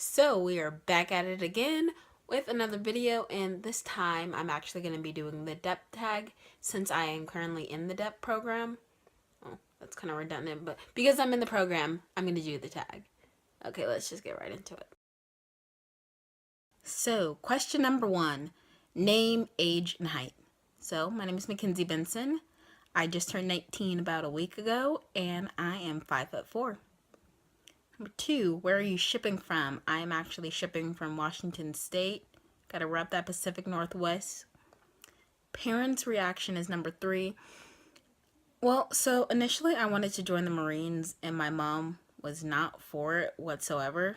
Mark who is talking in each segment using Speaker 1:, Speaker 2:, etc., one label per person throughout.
Speaker 1: So we are back at it again with another video, and this time I'm actually going to be doing the DEP tag since I am currently in the DEP program. Oh, that's kind of redundant, but because I'm in the program, I'm going to do the tag. Okay, let's just get right into it. So, question number 1, name, age, and height. So, my name is Mackenzie Benson. I just turned 19 about a week ago, and I am 5'4". Number 2, where are you shipping from? I am actually shipping from Washington State. Gotta rep that Pacific Northwest. Parents' reaction is number 3. Well, so initially I wanted to join the Marines, and my mom was not for it whatsoever.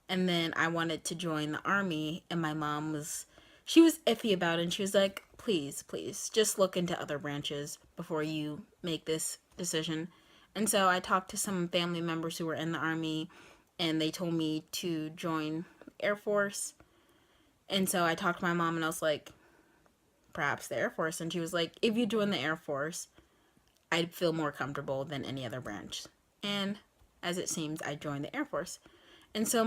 Speaker 1: And then I wanted to join the Army, and my mom she was iffy about it, and she was like, please, just look into other branches before you make this decision. And so I talked to some family members who were in the Army, and they told me to join the Air Force. And so I talked to my mom, and I was like, perhaps the Air Force. And she was like, if you join the Air Force, I'd feel more comfortable than any other branch. And as it seems, I joined the Air Force. And so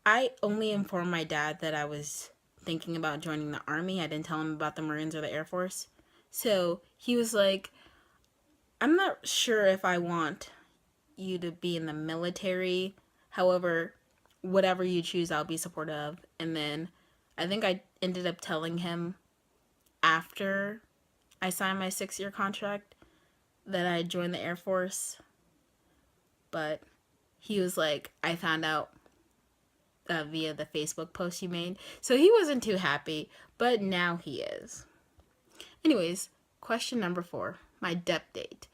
Speaker 1: I only informed my dad that I was thinking about joining the Army. I didn't tell him about the Marines or the Air Force. So he was like, I'm not sure if I want you to be in the military. However, whatever you choose, I'll be supportive of. And then I think I ended up telling him after I signed my 6-year contract that I joined the Air Force. But he was like, I found out via the Facebook post you made. So he wasn't too happy, but now he is. Anyways, question number 4, my DEP date.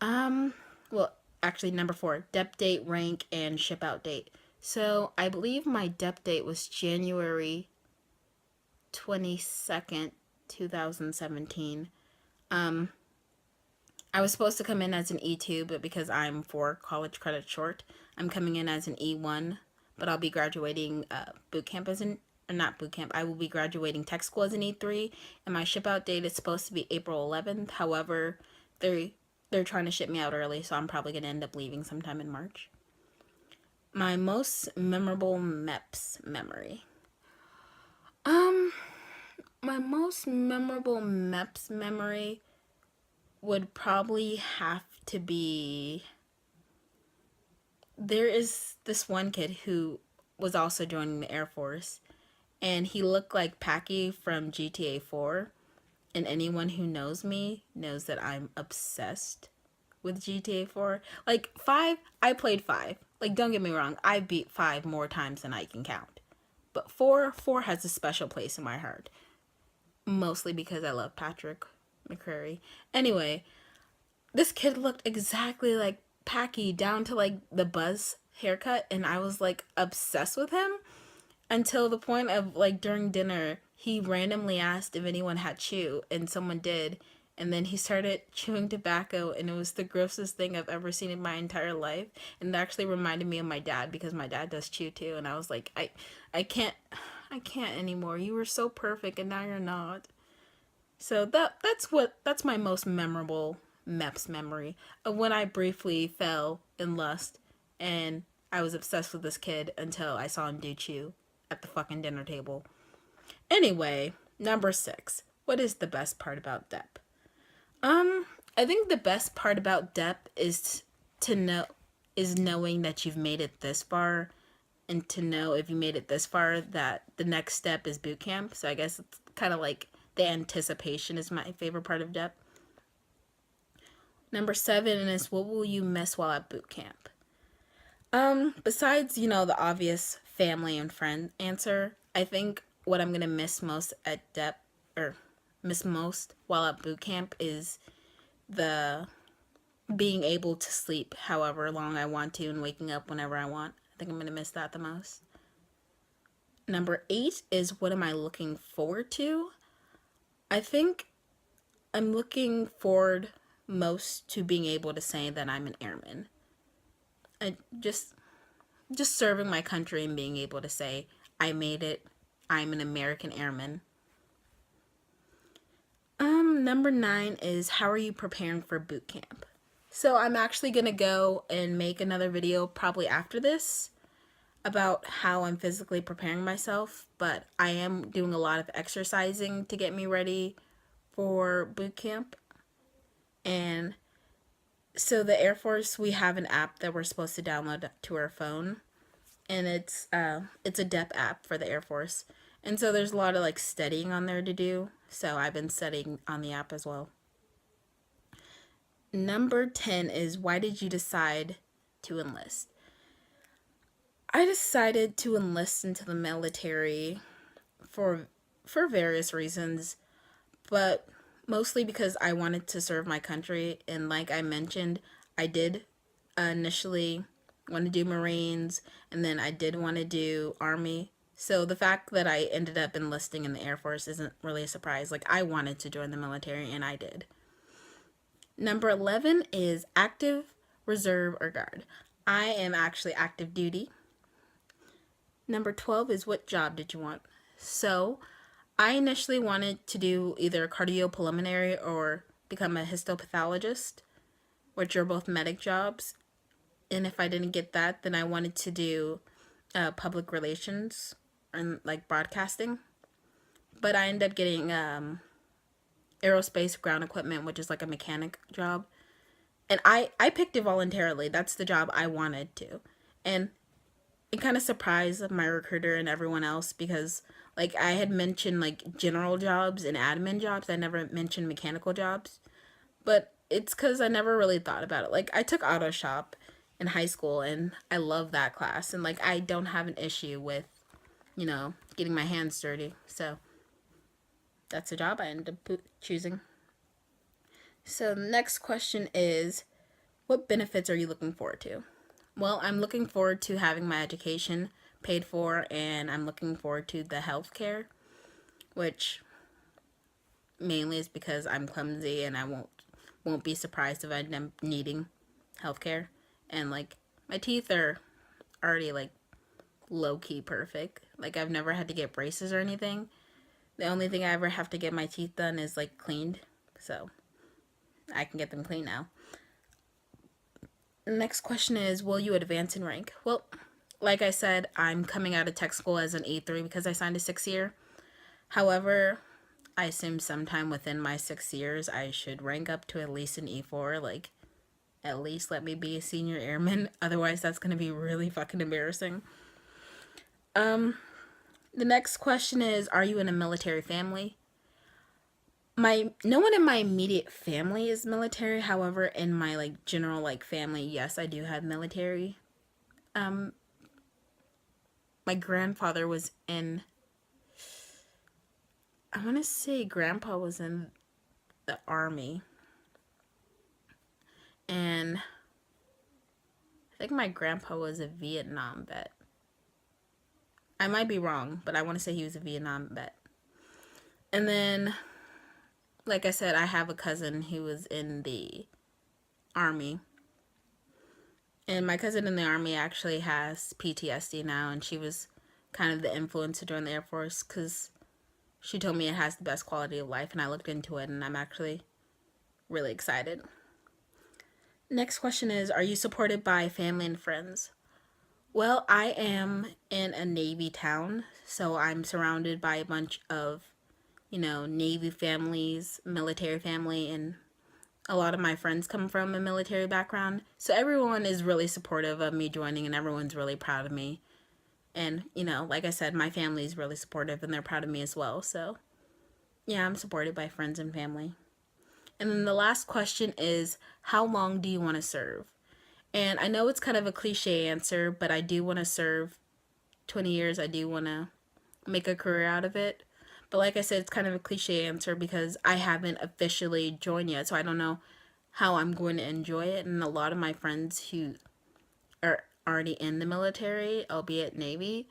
Speaker 1: Well, actually number 4, DEP date, rank, and ship out date. So I believe my DEP date was January 22nd, 2017. I was supposed to come in as an E2, but because I'm 4 college credits short, I'm coming in as an E1, but I'll be graduating boot camp not boot camp, I will be graduating tech school as an E3, and my ship out date is supposed to be April 11th. However, they're trying to ship me out early, so I'm probably going to end up leaving sometime in March. My most memorable MEPS memory. My most memorable MEPS memory would probably have to be, there is this one kid who was also joining the Air Force, and he looked like Packy from GTA 4, and anyone who knows me knows that I'm obsessed with GTA 4. Like 5, I played 5. Like, don't get me wrong, I beat 5 more times than I can count. But 4 has a special place in my heart. Mostly because I love Patrick McCrary. Anyway, this kid looked exactly like Packy down to like the buzz haircut, and I was like obsessed with him until the point of like during dinner he randomly asked if anyone had chew, and someone did, and then he started chewing tobacco, and it was the grossest thing I've ever seen in my entire life. And it actually reminded me of my dad because my dad does chew too, and I was like, I can't anymore. You were so perfect and now you're not. So that's my most memorable MEPS memory of when I briefly fell in lust, and I was obsessed with this kid until I saw him do chew at the fucking dinner table. Anyway, number 6. What is the best part about DEP? I think the best part about DEP is knowing that you've made it this far, and to know if you made it this far that the next step is boot camp. So I guess it's kind of like the anticipation is my favorite part of DEP. Number 7 is, what will you miss while at boot camp? Besides, the obvious family and friend answer, I think what I'm gonna miss most at DEP, or miss most while at boot camp, is the being able to sleep however long I want to and waking up whenever I want. I think I'm gonna miss that the most. Number 8 is, what am I looking forward to? I think I'm looking forward most to being able to say that I'm an airman. I just serving my country and being able to say I made it. I'm an American airman. Number 9 is, how are you preparing for boot camp? So I'm actually going to go and make another video probably after this about how I'm physically preparing myself, but I am doing a lot of exercising to get me ready for boot camp. And so the Air Force, we have an app that we're supposed to download to our phone, and it's a DEP app for the Air Force. And so there's a lot of like studying on there to do. So I've been studying on the app as well. Number 10 is, why did you decide to enlist? I decided to enlist into the military for various reasons, but mostly because I wanted to serve my country. And like I mentioned, I did initially want to do Marines, and then I did want to do Army. So the fact that I ended up enlisting in the Air Force isn't really a surprise. Like, I wanted to join the military, and I did. Number 11 is active, reserve, or guard. I am actually active duty. Number 12 is, what job did you want? So I initially wanted to do either cardiopulmonary or become a histopathologist, which are both medic jobs. And if I didn't get that, then I wanted to do public relations and like broadcasting. But I ended up getting aerospace ground equipment, which is like a mechanic job. And I picked it voluntarily. That's the job I wanted to. And it kind of surprised my recruiter and everyone else, because like I had mentioned like general jobs and admin jobs. I never mentioned mechanical jobs. But it's because I never really thought about it. Like, I took auto shop in high school, and I love that class. And like, I don't have an issue with, getting my hands dirty. So that's a job I ended up choosing. So the next question is, what benefits are you looking forward to? Well, I'm looking forward to having my education paid for, and I'm looking forward to the health care, which mainly is because I'm clumsy and I won't be surprised if I end up needing health care. And like, my teeth are already like low-key perfect. Like, I've never had to get braces or anything. The only thing I ever have to get my teeth done is like cleaned, so I can get them clean now. The next question is, will you advance in rank? Well, like I said, I'm coming out of tech school as an E3 because I signed a 6-year. However, I assume sometime within my 6 years I should rank up to at least an E4. Like, at least let me be a senior airman. Otherwise, that's going to be really fucking embarrassing. The next question is, are you in a military family? No one in my immediate family is military. However, in my like general like family, yes, I do have military. My grandfather was in, I want to say grandpa was in the Army. And I think my grandpa was a Vietnam vet. I might be wrong, but I want to say he was a Vietnam vet. And then, like I said, I have a cousin who was in the Army. And my cousin in the Army actually has PTSD now, and she was kind of the influence to join the Air Force because she told me it has the best quality of life, and I looked into it, and I'm actually really excited. Next question is, are you supported by family and friends? Well, I am in a Navy town, so I'm surrounded by a bunch of, Navy families, military family, and a lot of my friends come from a military background. So everyone is really supportive of me joining, and everyone's really proud of me. And, like I said, my family is really supportive, and they're proud of me as well. So, yeah, I'm supported by friends and family. And then the last question is, how long do you want to serve? And I know it's kind of a cliche answer, but I do want to serve 20 years. I do want to make a career out of it. But like I said, it's kind of a cliche answer because I haven't officially joined yet. So I don't know how I'm going to enjoy it. And a lot of my friends who are already in the military, albeit Navy,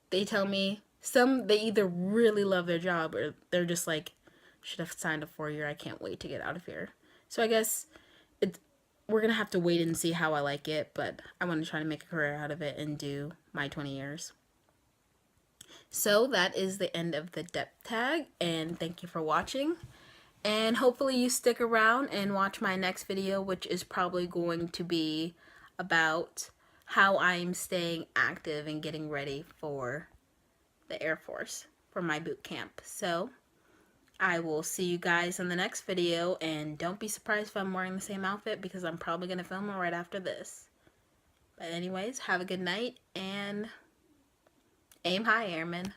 Speaker 1: they tell me they either really love their job or they're just like, should have signed a 4-year. I can't wait to get out of here. So I guess we're going to have to wait and see how I like it, but I want to try to make a career out of it and do my 20 years. So that is the end of the DEP tag, and thank you for watching. And hopefully you stick around and watch my next video, which is probably going to be about how I'm staying active and getting ready for the Air Force for my boot camp. So I will see you guys in the next video, and don't be surprised if I'm wearing the same outfit because I'm probably going to film it right after this. But anyways, have a good night and aim high, airmen.